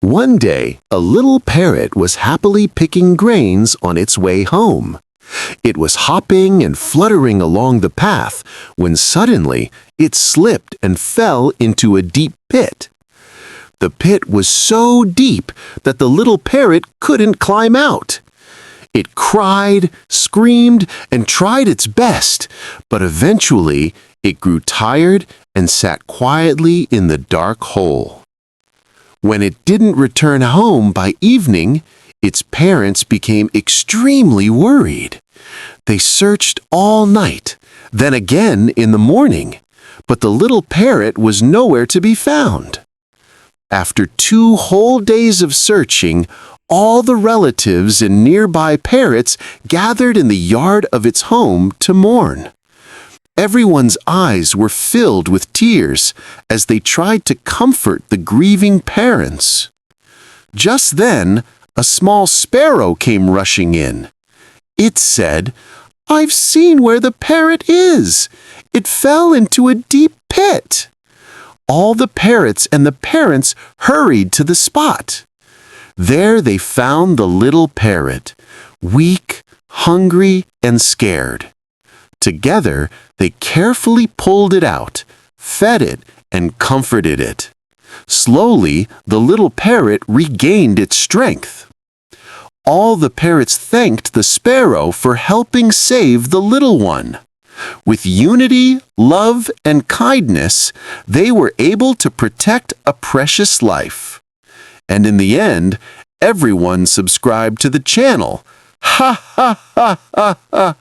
One day, a little parrot was happily picking grains on its way home. It was hopping and fluttering along the path when suddenly it slipped and fell into a deep pit. The pit was so deep that the little parrot couldn't climb out. It cried, screamed, and tried its best, but eventually it grew tired and sat quietly in the dark hole. When it didn't return home by evening, its parents became extremely worried. They searched all night, then again in the morning, but the little parrot was nowhere to be found. After 2 whole days of searching, all the relatives and nearby parrots gathered in the yard of its home to mourn. Everyone's eyes were filled with tears as they tried to comfort the grieving parents. Just then, a small sparrow came rushing in. It said, "I've seen where the parrot is. It fell into a deep pit." All the parrots and the parents hurried to the spot. There they found the little parrot, weak, hungry, and scared. Together, they carefully pulled it out, fed it, and comforted it. Slowly, the little parrot regained its strength. All the parrots thanked the sparrow for helping save the little one. With unity, love, and kindness, they were able to protect a precious life. And in the end, everyone subscribed to the channel. Ha ha ha ha ha!